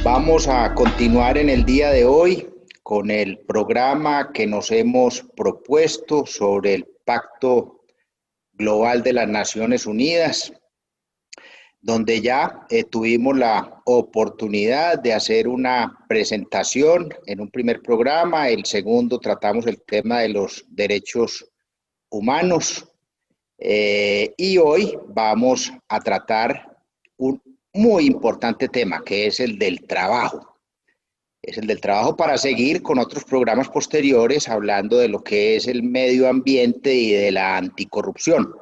Vamos a continuar en el día de hoy con el programa que nos hemos propuesto sobre el Pacto Global de las Naciones Unidas, donde ya tuvimos la oportunidad de hacer una presentación en un primer programa. El segundo tratamos el tema de los derechos humanos, y hoy vamos a tratar un muy importante tema, que es el del trabajo. Es el del trabajo para seguir con otros programas posteriores hablando de lo que es el medio ambiente y de la anticorrupción,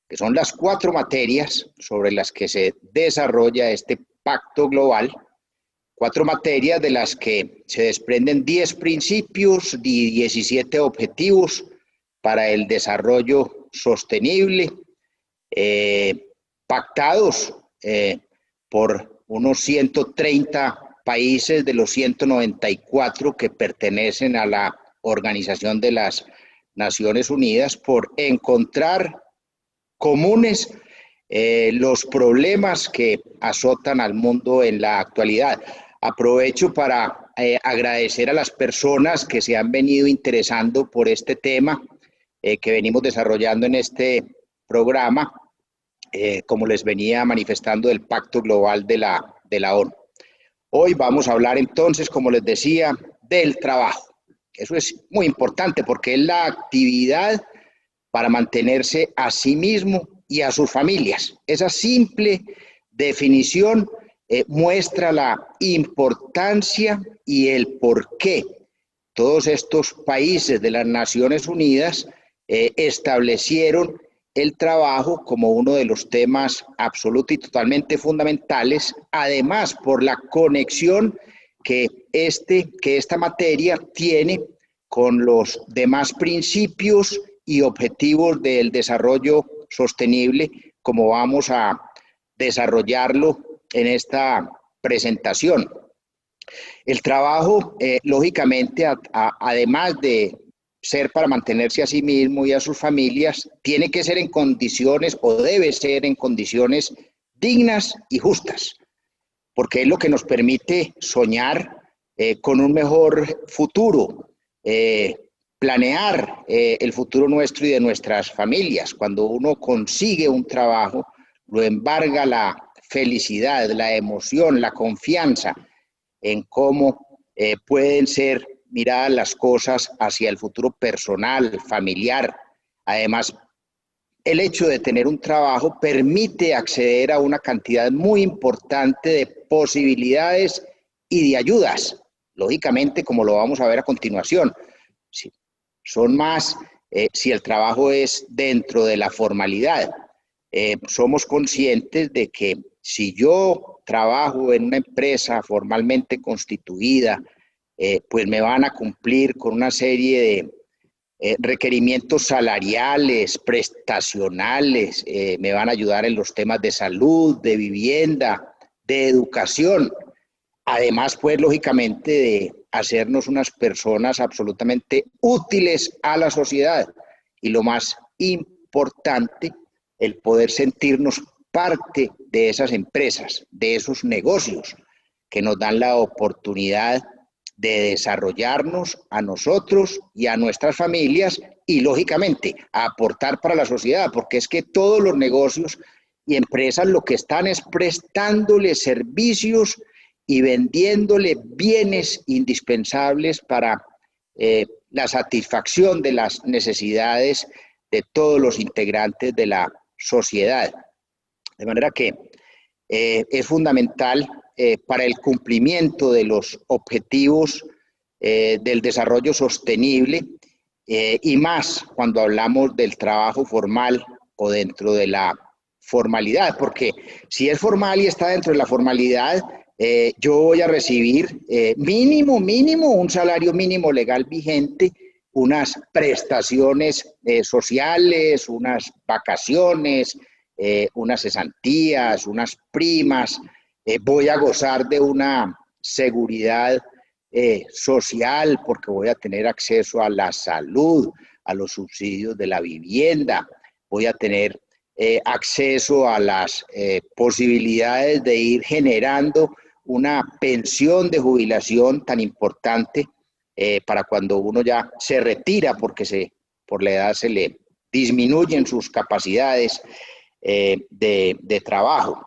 que son las 4 materias sobre las que se desarrolla este pacto global, 4 materias de las que se desprenden 10 principios y 17 objetivos para el desarrollo sostenible, pactados por unos 130 países de los 194 que pertenecen a la Organización de las Naciones Unidas, por encontrar comunes los problemas que azotan al mundo en la actualidad. Aprovecho para agradecer a las personas que se han venido interesando por este tema que venimos desarrollando en este programa, como les venía manifestando, del Pacto Global de la ONU. Hoy vamos a hablar entonces, como les decía, del trabajo. Eso es muy importante porque es la actividad para mantenerse a sí mismo y a sus familias. Esa simple definición muestra la importancia y el por qué todos estos países de las Naciones Unidas establecieron el trabajo como uno de los temas absolutos y totalmente fundamentales, además por la conexión que esta materia tiene con los demás principios y objetivos del desarrollo sostenible, como vamos a desarrollarlo en esta presentación. El trabajo, lógicamente, además de ser para mantenerse a sí mismo y a sus familias, tiene que ser en condiciones, o debe ser en condiciones dignas y justas, porque es lo que nos permite soñar con un mejor futuro, planear el futuro nuestro y de nuestras familias. Cuando uno consigue un trabajo, lo embarga la felicidad, la emoción, la confianza en cómo pueden ser miradas las cosas hacia el futuro personal, familiar. Además, el hecho de tener un trabajo permite acceder a una cantidad muy importante de posibilidades y de ayudas, lógicamente, como lo vamos a ver a continuación. Sí, son más si el trabajo es dentro de la formalidad. Somos conscientes de que si yo trabajo en una empresa formalmente constituida, pues me van a cumplir con una serie de requerimientos salariales, prestacionales, me van a ayudar en los temas de salud, de vivienda, de educación. Además, pues, lógicamente, de hacernos unas personas absolutamente útiles a la sociedad. Y lo más importante, el poder sentirnos parte de esas empresas, de esos negocios que nos dan la oportunidad de desarrollarnos a nosotros y a nuestras familias y, lógicamente, a aportar para la sociedad, porque es que todos los negocios y empresas lo que están es prestándole servicios y vendiéndole bienes indispensables para la satisfacción de las necesidades de todos los integrantes de la sociedad. De manera que es fundamental para el cumplimiento de los objetivos del desarrollo sostenible, y más cuando hablamos del trabajo formal o dentro de la formalidad, porque si es formal y está dentro de la formalidad, yo voy a recibir mínimo un salario mínimo legal vigente, unas prestaciones sociales, unas vacaciones, unas cesantías, unas primas, voy a gozar de una seguridad social porque voy a tener acceso a la salud, a los subsidios de la vivienda, voy a tener acceso a las posibilidades de ir generando una pensión de jubilación tan importante para cuando uno ya se retira porque por la edad se le disminuyen sus capacidades de trabajo.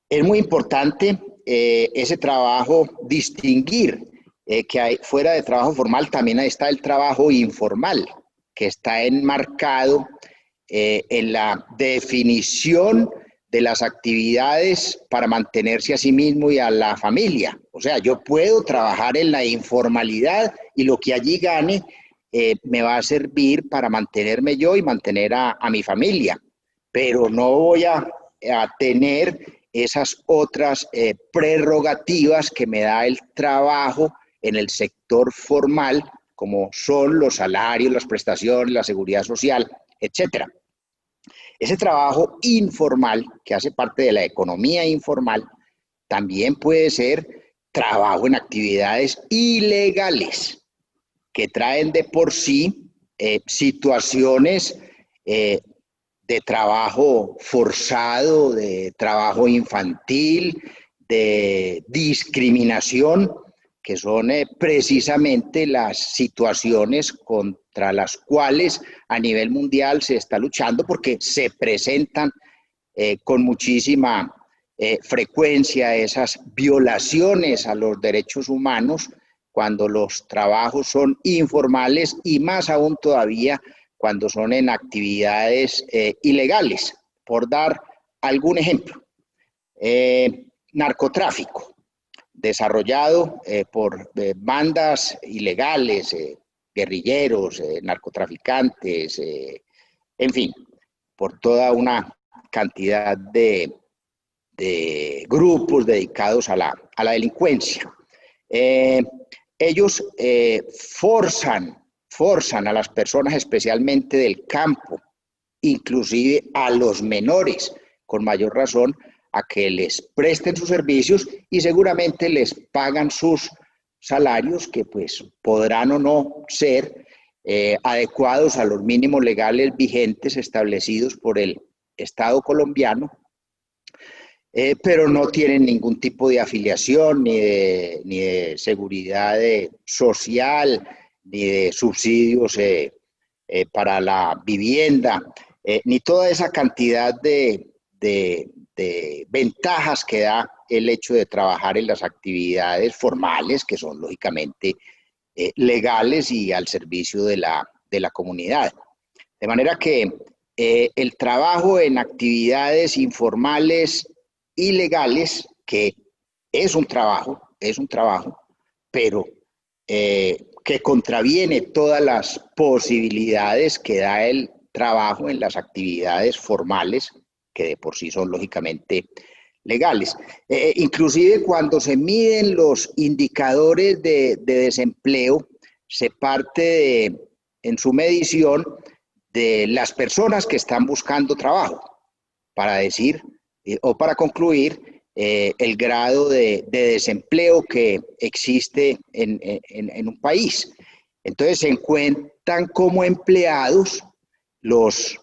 Es muy importante ese trabajo distinguir que hay, fuera de trabajo formal también está el trabajo informal, que está enmarcado en la definición de las actividades para mantenerse a sí mismo y a la familia. O sea, yo puedo trabajar en la informalidad y lo que allí gane me va a servir para mantenerme yo y mantener a mi familia, pero no voy a tener esas otras prerrogativas que me da el trabajo en el sector formal, como son los salarios, las prestaciones, la seguridad social, etcétera. Ese trabajo informal, que hace parte de la economía informal, también puede ser trabajo en actividades ilegales, que traen de por sí situaciones de trabajo forzado, de trabajo infantil, de discriminación, que son precisamente las situaciones contra las cuales a nivel mundial se está luchando porque se presentan con muchísima frecuencia esas violaciones a los derechos humanos cuando los trabajos son informales y más aún todavía cuando son en actividades ilegales. Por dar algún ejemplo, narcotráfico, desarrollado por bandas ilegales, guerrilleros, narcotraficantes, en fin, por toda una cantidad de grupos dedicados a la delincuencia. Ellos forzan a las personas, especialmente del campo, inclusive a los menores, con mayor razón, a que les presten sus servicios y seguramente les pagan sus salarios que pues podrán o no ser adecuados a los mínimos legales vigentes establecidos por el Estado colombiano, pero no tienen ningún tipo de afiliación ni de seguridad social, ni de subsidios para la vivienda, ni toda esa cantidad de ventajas que da el hecho de trabajar en las actividades formales, que son lógicamente legales y al servicio de la comunidad. De manera que el trabajo en actividades informales ilegales, que es un trabajo, pero que contraviene todas las posibilidades que da el trabajo en las actividades formales, que de por sí son lógicamente legales. Inclusive cuando se miden los indicadores de desempleo, se parte en su medición de las personas que están buscando trabajo, para decir o para concluir el grado de desempleo que existe en un país. Entonces se encuentran como empleados los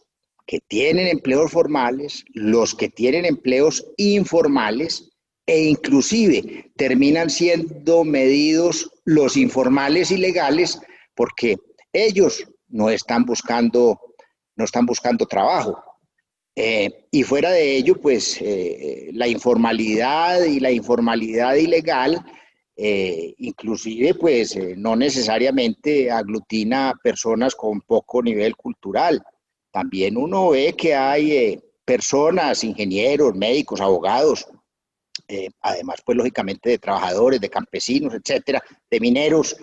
que tienen empleos formales, los que tienen empleos informales e inclusive terminan siendo medidos los informales y legales porque ellos no están buscando trabajo. Y fuera de ello, pues la informalidad y la informalidad ilegal, inclusive, pues no necesariamente aglutina a personas con poco nivel cultural. También uno ve que hay personas, ingenieros, médicos, abogados, además, pues lógicamente de trabajadores, de campesinos, etcétera, de mineros,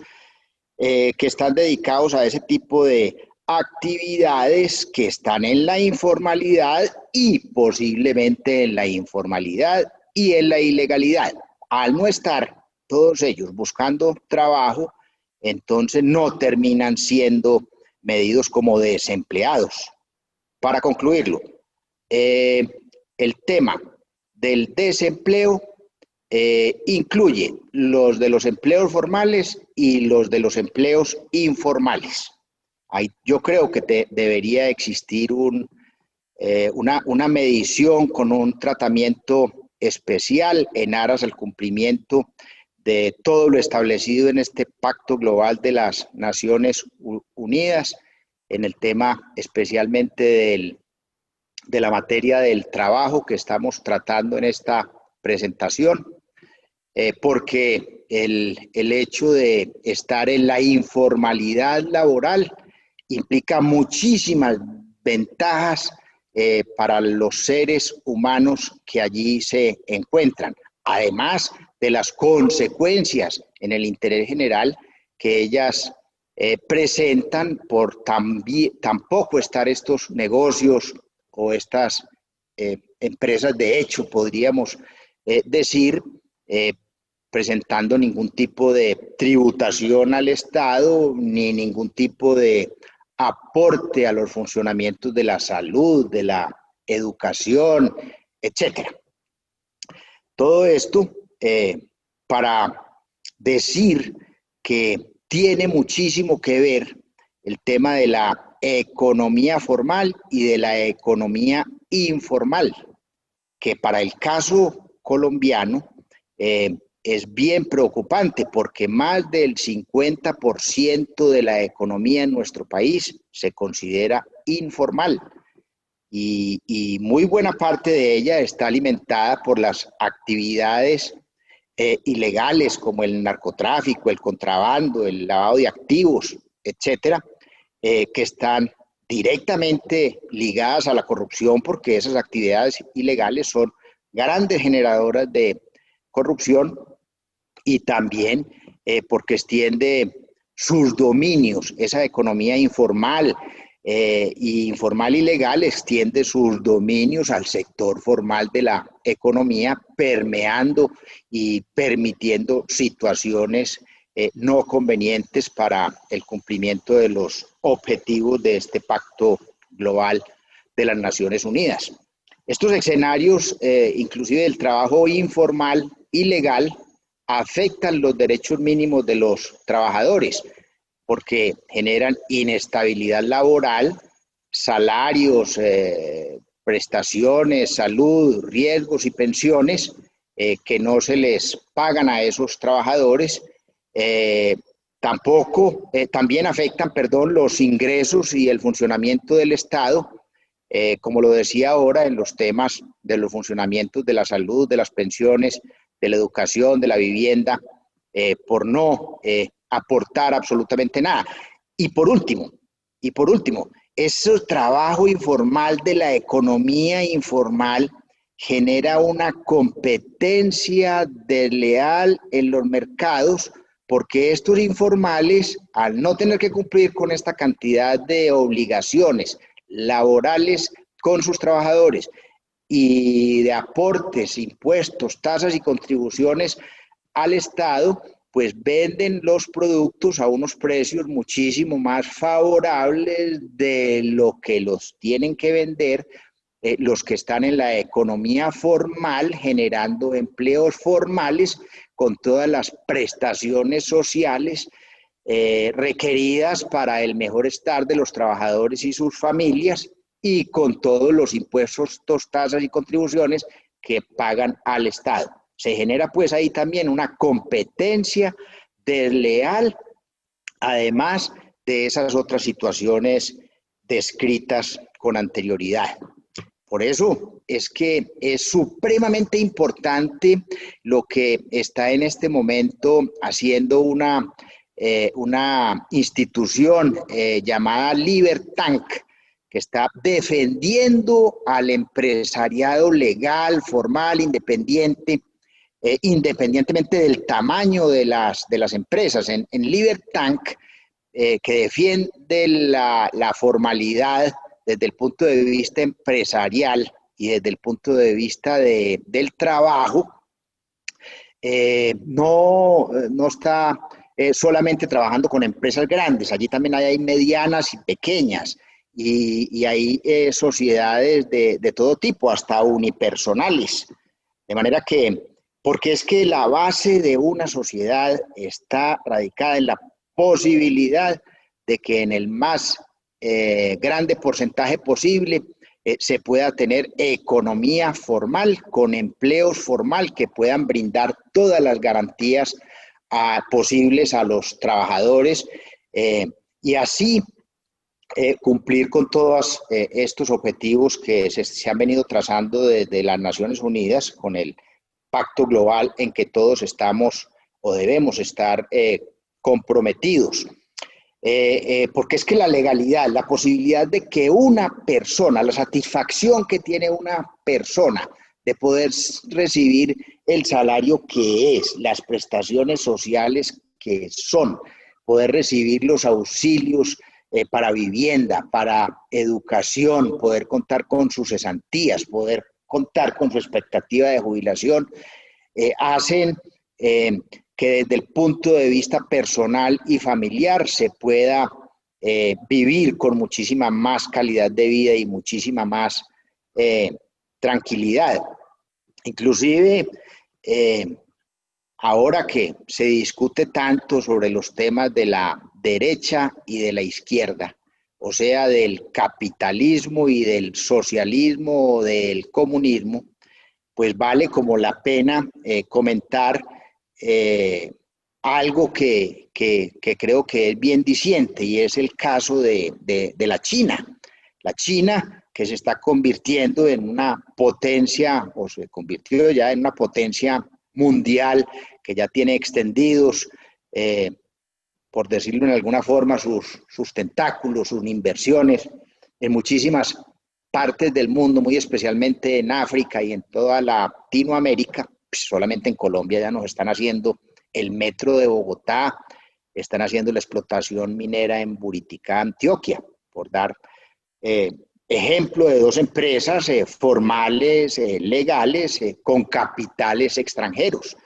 que están dedicados a ese tipo de actividades que están en la informalidad y posiblemente en la informalidad y en la ilegalidad. Al no estar todos ellos buscando trabajo, entonces no terminan siendo medidos como desempleados. Para concluirlo, el tema del desempleo incluye los de los empleos formales y los de los empleos informales. Yo creo que debería existir una medición con un tratamiento especial en aras al cumplimiento de todo lo establecido en este Pacto Global de las Naciones Unidas, en el tema especialmente de la materia del trabajo que estamos tratando en esta presentación, porque el hecho de estar en la informalidad laboral implica muchísimas ventajas para los seres humanos que allí se encuentran, además de las consecuencias en el interés general que ellas presentan por tampoco estar estos negocios o estas empresas de hecho, podríamos decir, presentando ningún tipo de tributación al Estado ni ningún tipo de aporte a los funcionamientos de la salud, de la educación, etcétera. Todo esto para decir que tiene muchísimo que ver el tema de la economía formal y de la economía informal, que para el caso colombiano es bien preocupante porque más del 50% de la economía en nuestro país se considera informal y muy buena parte de ella está alimentada por las actividades ilegales como el narcotráfico, el contrabando, el lavado de activos, etcétera, que están directamente ligadas a la corrupción porque esas actividades ilegales son grandes generadoras de corrupción y también porque extiende sus dominios, esa economía informal informal y legal extiende sus dominios al sector formal de la economía, permeando y permitiendo situaciones no convenientes para el cumplimiento de los objetivos de este Pacto Global de las Naciones Unidas. Estos escenarios, inclusive del trabajo informal y legal, afectan los derechos mínimos de los trabajadores porque generan inestabilidad laboral, salarios, prestaciones, salud, riesgos y pensiones que no se les pagan a esos trabajadores. También afectan, los ingresos y el funcionamiento del Estado, como lo decía ahora, en los temas de los funcionamientos de la salud, de las pensiones, de la educación, de la vivienda, por no aportar absolutamente nada. Y por último, ese trabajo informal de la economía informal genera una competencia desleal en los mercados porque estos informales, al no tener que cumplir con esta cantidad de obligaciones laborales con sus trabajadores y de aportes, impuestos, tasas y contribuciones al Estado, pues venden los productos a unos precios muchísimo más favorables de lo que los tienen que vender los que están en la economía formal, generando empleos formales con todas las prestaciones sociales requeridas para el mejor estar de los trabajadores y sus familias y con todos los impuestos, tasas y contribuciones que pagan al Estado. Se genera pues ahí también una competencia desleal, además de esas otras situaciones descritas con anterioridad. Por eso es que es supremamente importante lo que está en este momento haciendo una institución llamada Libertank, que está defendiendo al empresariado legal, formal, independiente, independientemente del tamaño de las empresas. En Libertank, que defiende la formalidad desde el punto de vista empresarial y desde el punto de vista del trabajo, no está solamente trabajando con empresas grandes, allí también hay medianas y pequeñas, y hay sociedades de todo tipo, hasta unipersonales. De manera que, porque es que la base de una sociedad está radicada en la posibilidad de que en el más grande porcentaje posible se pueda tener economía formal con empleos formal que puedan brindar todas las garantías posibles a los trabajadores y así cumplir con todos estos objetivos que se han venido trazando desde las Naciones Unidas con el pacto global en que todos estamos o debemos estar comprometidos. Porque es que la legalidad, la posibilidad de que una persona, la satisfacción que tiene una persona de poder recibir el salario que es, las prestaciones sociales que son, poder recibir los auxilios para vivienda, para educación, poder contar con sus cesantías, poder contar con su expectativa de jubilación, hacen que desde el punto de vista personal y familiar se pueda vivir con muchísima más calidad de vida y muchísima más tranquilidad. Inclusive, ahora que se discute tanto sobre los temas de la derecha y de la izquierda, o sea, del capitalismo y del socialismo o del comunismo, pues vale como la pena comentar algo que creo que es bien diciente y es el caso de la China. La China que se está convirtiendo en una potencia, o se convirtió ya en una potencia mundial, que ya tiene extendidos, por decirlo en alguna forma, sus tentáculos, sus inversiones en muchísimas partes del mundo, muy especialmente en África y en toda Latinoamérica. Pues solamente en Colombia ya nos están haciendo el metro de Bogotá, están haciendo la explotación minera en Buriticá, Antioquia, por dar ejemplo de dos empresas formales, legales, con capitales extranjeros.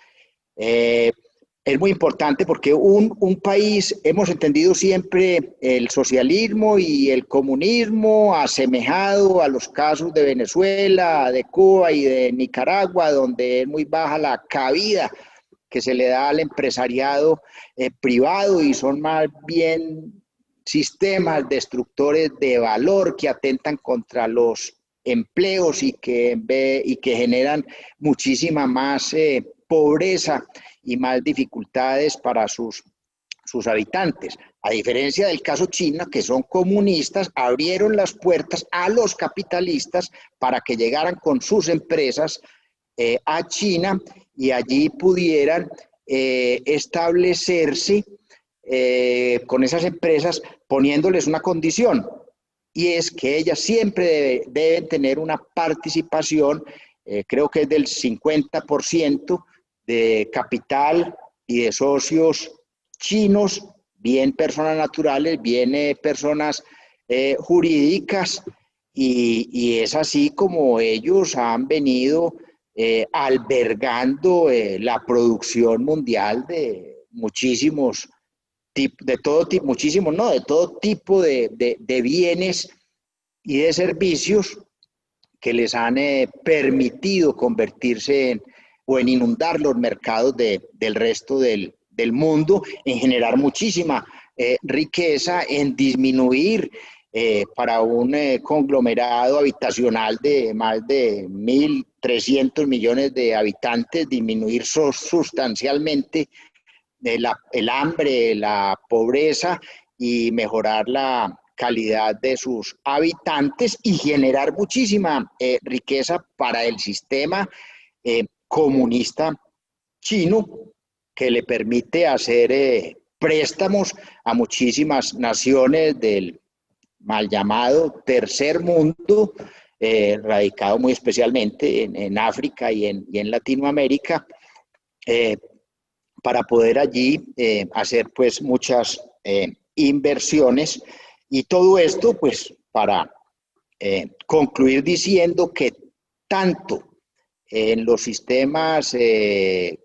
Es muy importante porque un país, hemos entendido siempre el socialismo y el comunismo asemejado a los casos de Venezuela, de Cuba y de Nicaragua, donde es muy baja la cabida que se le da al empresariado privado y son más bien sistemas destructores de valor que atentan contra los empleos y que generan muchísima más pobreza y más dificultades para sus habitantes. A diferencia del caso China, que son comunistas, abrieron las puertas a los capitalistas para que llegaran con sus empresas a China y allí pudieran establecerse con esas empresas poniéndoles una condición, y es que ellas siempre deben tener una participación, creo que es del 50% de capital y de socios chinos, bien personas naturales, bien personas jurídicas, y es así como ellos han venido albergando la producción mundial de muchísimos de todo tipo, muchísimos, no, de todo tipo de bienes y de servicios que les han permitido convertirse en, o en inundar los mercados del resto del mundo, en generar muchísima riqueza, en disminuir para un conglomerado habitacional de más de 1.300 millones de habitantes, disminuir sustancialmente el hambre, la pobreza y mejorar la calidad de sus habitantes y generar muchísima riqueza para el sistema comunista chino, que le permite hacer préstamos a muchísimas naciones del mal llamado tercer mundo, radicado muy especialmente en África y en Latinoamérica, para poder allí hacer pues muchas inversiones, y todo esto pues para concluir diciendo que tanto en los sistemas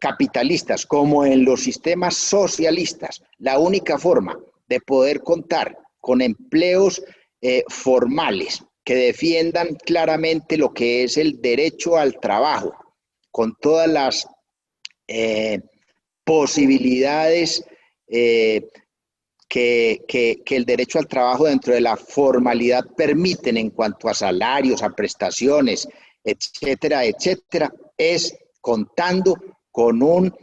capitalistas como en los sistemas socialistas, la única forma de poder contar con empleos formales que defiendan claramente lo que es el derecho al trabajo, con todas las posibilidades que el derecho al trabajo dentro de la formalidad permiten en cuanto a salarios, a prestaciones, etcétera, etcétera, es contando con un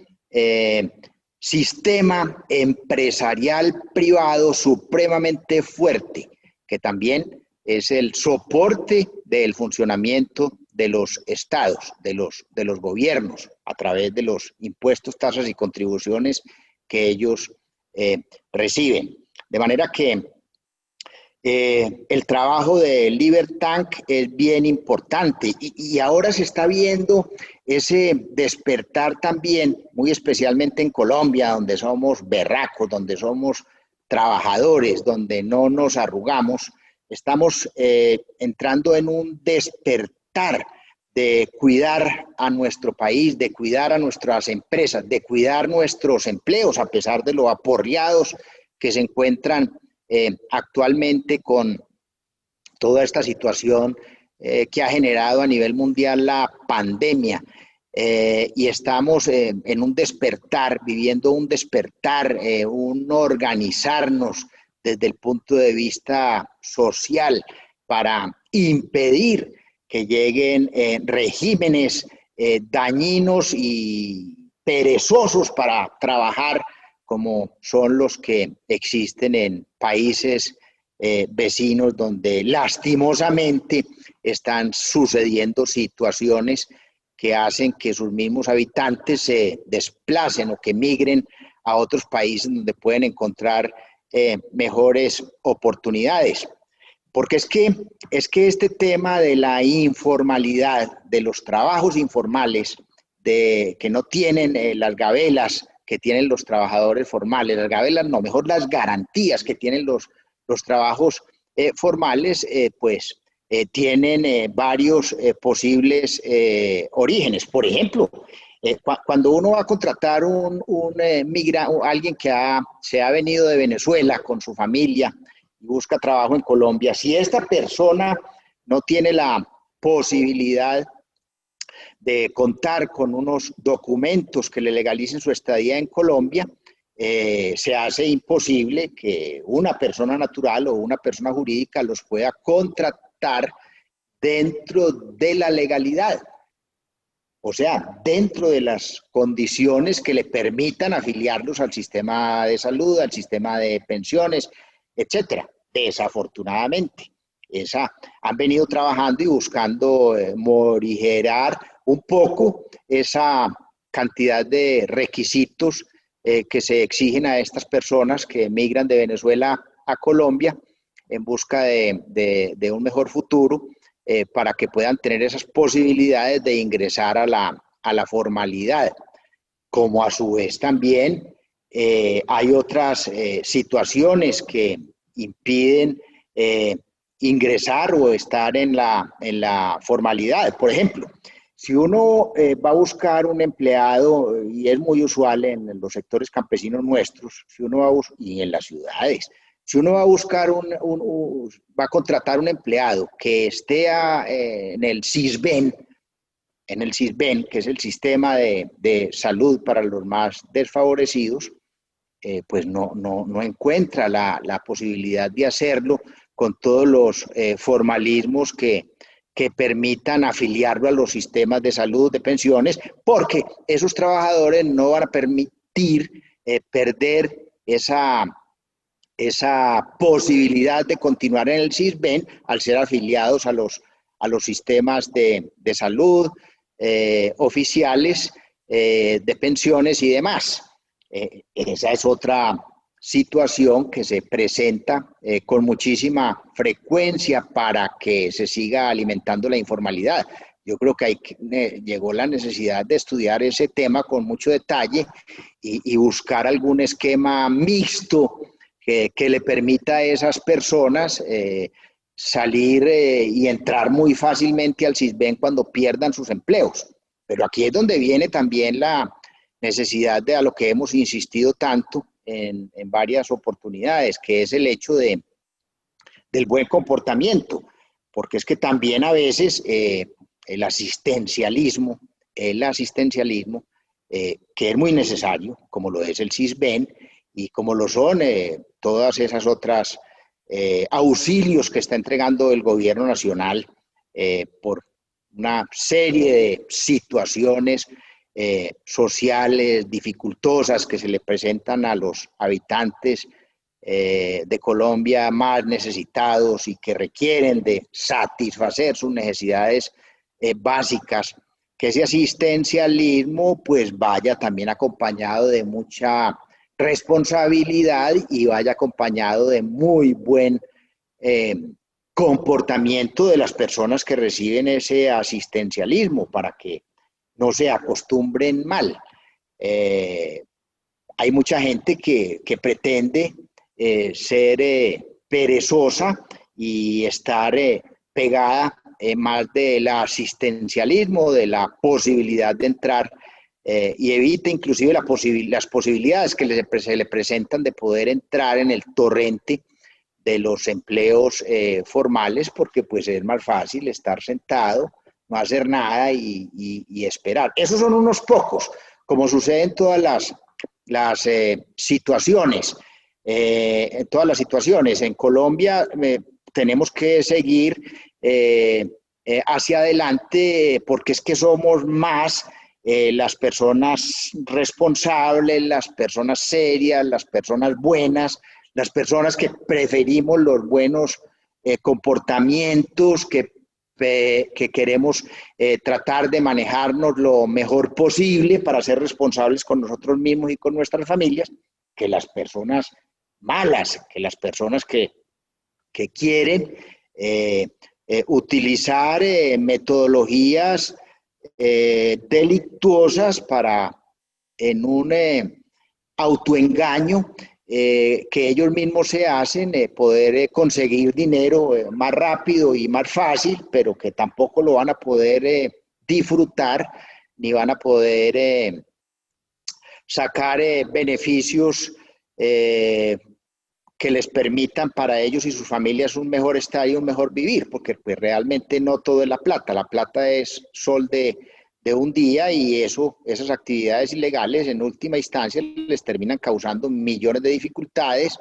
sistema empresarial privado supremamente fuerte, que también es el soporte del funcionamiento de los estados, de los gobiernos, a través de los impuestos, tasas y contribuciones que ellos reciben. De manera que el trabajo de Libertank es bien importante y ahora se está viendo ese despertar también, muy especialmente en Colombia, donde somos berracos, donde somos trabajadores, donde no nos arrugamos. Estamos entrando en un despertar de cuidar a nuestro país, de cuidar a nuestras empresas, de cuidar nuestros empleos, a pesar de lo aporreados que se encuentran actualmente con toda esta situación que ha generado a nivel mundial la pandemia. Y estamos en un despertar, viviendo un despertar, un organizarnos desde el punto de vista social para impedir que lleguen regímenes dañinos y perezosos para trabajar como son los que existen en países vecinos donde lastimosamente están sucediendo situaciones que hacen que sus mismos habitantes se desplacen o que migren a otros países donde pueden encontrar mejores oportunidades. Porque es que este tema de la informalidad, de los trabajos informales, que no tienen las gabelas que tienen los trabajadores formales, las gabelas no, mejor las garantías que tienen los trabajos formales, pues tienen varios posibles orígenes. Por ejemplo, cuando uno va a contratar alguien que se ha venido de Venezuela con su familia y busca trabajo en Colombia, si esta persona no tiene la posibilidad de contar con unos documentos que le legalicen su estadía en Colombia, se hace imposible que una persona natural o una persona jurídica los pueda contratar dentro de la legalidad. O sea, dentro de las condiciones que le permitan afiliarlos al sistema de salud, al sistema de pensiones, etcétera. Desafortunadamente, han venido trabajando y buscando morigerar un poco esa cantidad de requisitos que se exigen a estas personas que emigran de Venezuela a Colombia en busca de un mejor futuro, para que puedan tener esas posibilidades de ingresar a la formalidad. Como a su vez también hay otras situaciones que impiden ingresar o estar en la formalidad. Por ejemplo, si uno va a buscar un empleado, y es muy usual en los sectores campesinos nuestros, si uno va y en las ciudades, si uno va a buscar va a contratar un empleado que esté en el SISBEN, que es el sistema de salud para los más desfavorecidos, pues no encuentra la posibilidad de hacerlo con todos los formalismos que permitan afiliarlo a los sistemas de salud, de pensiones, porque esos trabajadores no van a permitir perder esa posibilidad de continuar en el SISBEN al ser afiliados a los sistemas de salud oficiales, de pensiones y demás. Esa es otra situación que se presenta con muchísima frecuencia para que se siga alimentando la informalidad. Yo creo que llegó la necesidad de estudiar ese tema con mucho detalle y buscar algún esquema mixto que le permita a esas personas salir y entrar muy fácilmente al SISBEN cuando pierdan sus empleos. Pero aquí es donde viene también la necesidad de a lo que hemos insistido tanto en varias oportunidades, que es el hecho del buen comportamiento, porque es que también a veces el asistencialismo, que es muy necesario, como lo es el SISBEN, y como lo son todas esas otras auxilios que está entregando el gobierno nacional por una serie de situaciones sociales dificultosas que se le presentan a los habitantes de Colombia más necesitados y que requieren de satisfacer sus necesidades básicas, que ese asistencialismo pues vaya también acompañado de mucha responsabilidad y vaya acompañado de muy buen eh, comportamiento de las personas que reciben ese asistencialismo para que no se acostumbren mal. Eh, Hay mucha gente que pretende ser perezosa y estar pegada más del asistencialismo, de la posibilidad de entrar y evita inclusive las posibilidades que se le presentan de poder entrar en el torrente de los empleos formales, porque pues es más fácil estar sentado, no hacer nada y esperar. Esos son unos pocos, como sucede en todas las situaciones. En todas las situaciones. En Colombia tenemos que seguir hacia adelante porque es que somos más las personas responsables, las personas serias, las personas buenas, las personas que preferimos los buenos comportamientos, que queremos tratar de manejarnos lo mejor posible para ser responsables con nosotros mismos y con nuestras familias, que las personas malas, que las personas que quieren utilizar metodologías delictuosas para en un autoengaño que ellos mismos se hacen, poder conseguir dinero más rápido y más fácil, pero que tampoco lo van a poder disfrutar ni van a poder sacar beneficios que les permitan para ellos y sus familias un mejor estar y un mejor vivir, porque pues realmente no todo es la plata es sol de un día y esas actividades ilegales en última instancia les terminan causando millones de dificultades,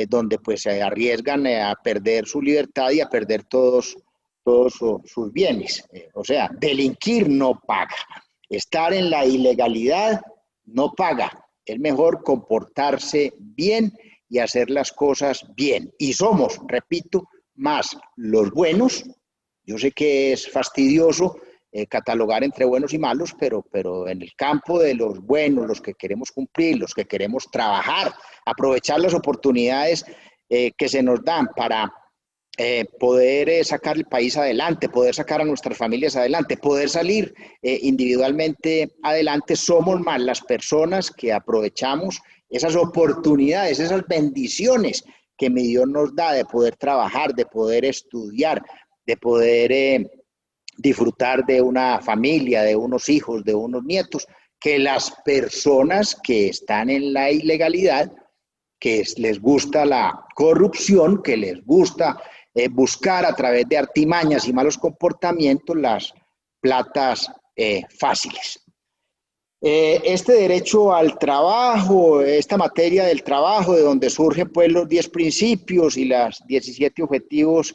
donde pues se arriesgan a perder su libertad y a perder todos sus bienes. O sea, delinquir no paga, estar en la ilegalidad no paga, es mejor comportarse bien y hacer las cosas bien. Y somos, repito, más los buenos. Yo sé que es fastidioso catalogar entre buenos y malos, pero en el campo de los buenos, los que queremos cumplir, los que queremos trabajar, aprovechar las oportunidades que se nos dan para poder sacar el país adelante, poder sacar a nuestras familias adelante, poder salir individualmente adelante, somos más las personas que aprovechamos esas oportunidades, esas bendiciones que mi Dios nos da de poder trabajar, de poder estudiar, de poder disfrutar de una familia, de unos hijos, de unos nietos, que las personas que están en la ilegalidad, que les gusta la corrupción, que les gusta buscar a través de artimañas y malos comportamientos las platas fáciles. Este derecho al trabajo, esta materia del trabajo, de donde surgen pues los 10 principios y los 17 objetivos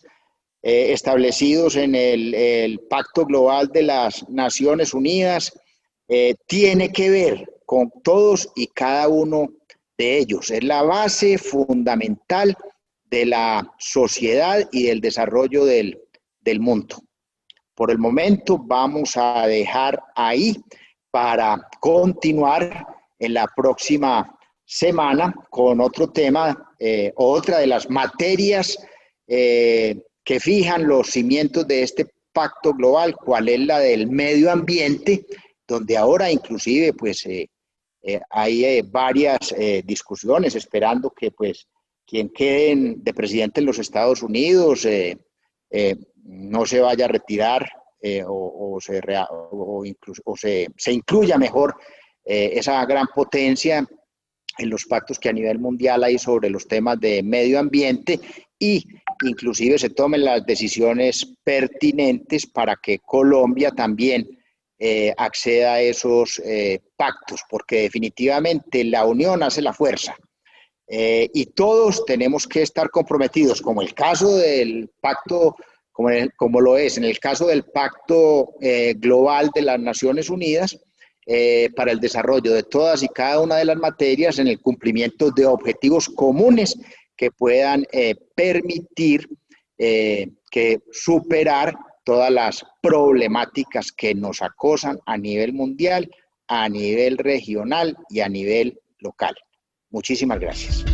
establecidos en el Pacto Global de las Naciones Unidas, tiene que ver con todos y cada uno de ellos. Es la base fundamental de la sociedad y del desarrollo del mundo. Por el momento vamos a dejar ahí para continuar en la próxima semana con otro tema, otra de las materias que fijan los cimientos de este pacto global, cuál es la del medio ambiente, donde ahora inclusive pues hay varias discusiones esperando que pues quien quede de presidente en los Estados Unidos no se vaya a retirar o se incluya mejor esa gran potencia en los pactos que a nivel mundial hay sobre los temas de medio ambiente y inclusive se tomen las decisiones pertinentes para que Colombia también acceda a esos pactos, porque definitivamente la unión hace la fuerza. y todos tenemos que estar comprometidos, como el caso del pacto, como lo es en el caso del Pacto Global de las Naciones Unidas, para el desarrollo de todas y cada una de las materias en el cumplimiento de objetivos comunes que puedan permitir que superar todas las problemáticas que nos acosan a nivel mundial, a nivel regional y a nivel local. Muchísimas gracias.